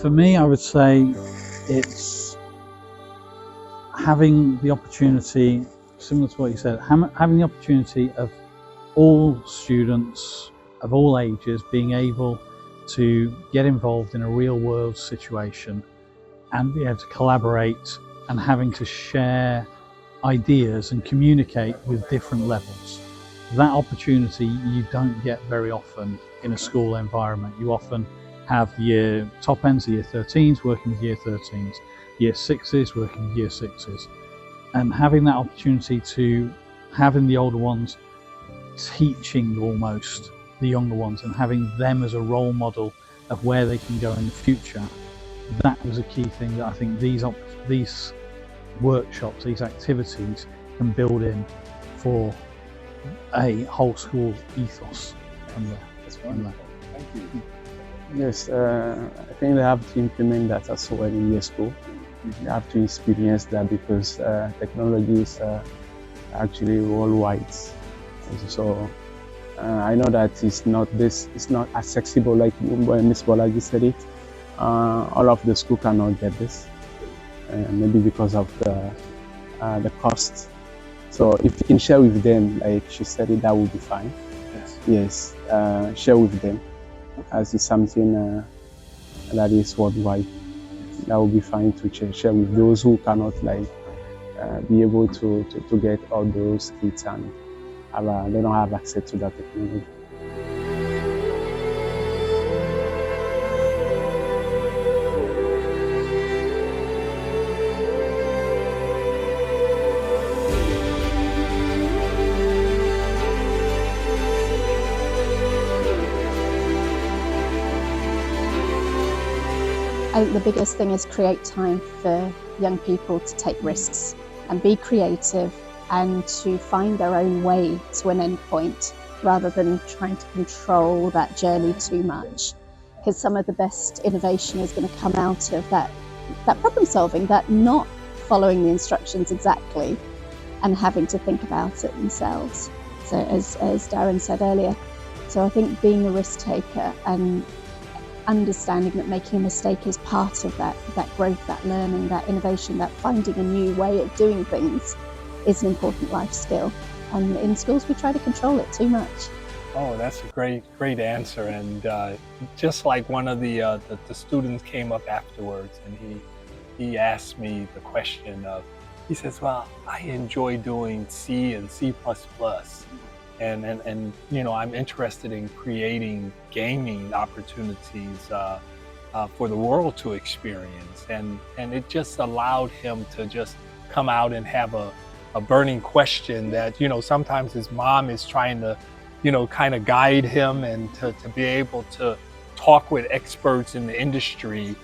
For me, I would say it's having the opportunity, similar to what you said, having the opportunity of all students of all ages being able to get involved in a real world situation and be able to collaborate and having to share ideas and communicate with different levels. That opportunity you don't get very often in a school environment. You often have the top ends, the year 13s working with year 13s, year 6s working with year 6s, and having that opportunity to having the older ones teaching almost the younger ones and having them as a role model of where they can go in the future. That was a key thing that I think these workshops, these activities can build in for a whole school ethos. That's wonderful. Thank you. Yes, I think they have to implement that as well in their school. They have to experience that because technology is actually worldwide. So I know that it's not accessible like Ms. Bolaji said it. All of the school cannot get this, maybe because of the cost. So if you can share with them, like she said it, that would be fine. Yes, share with them as it's something that is worldwide. That would be fine to share with those who cannot be able to get all those kits and they don't have access to that technology. I think the biggest thing is create time for young people to take risks and be creative and to find their own way to an end point rather than trying to control that journey too much. Because some of the best innovation is going to come out of that problem solving, that not following the instructions exactly and having to think about it themselves. So as Darren said earlier, so I think being a risk taker and understanding that making a mistake is part of that growth, that learning, that innovation, that finding a new way of doing things is an important life skill. And in schools we try to control it too much. Oh, that's a great answer. And just like one of the students came up afterwards and he asked me the question of, he says, well, I enjoy doing C and C++. And you know, I'm interested in creating gaming opportunities for the world to experience. And it just allowed him to just come out and have a burning question that, you know, sometimes his mom is trying to, you know, kind of guide him and to be able to talk with experts in the industry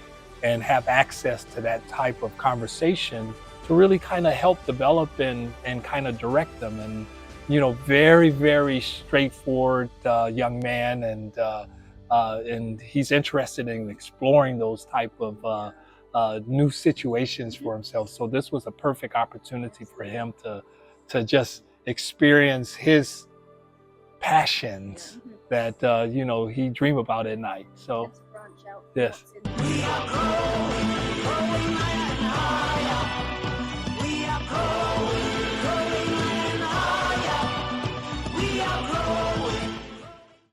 and have access to that type of conversation to really kind of help develop and kind of direct them. And you know, very, very straightforward young man, and he's interested in exploring those type of new situations for himself. So this was a perfect opportunity for him to just experience his passions that you know, he dream about at night. So yes.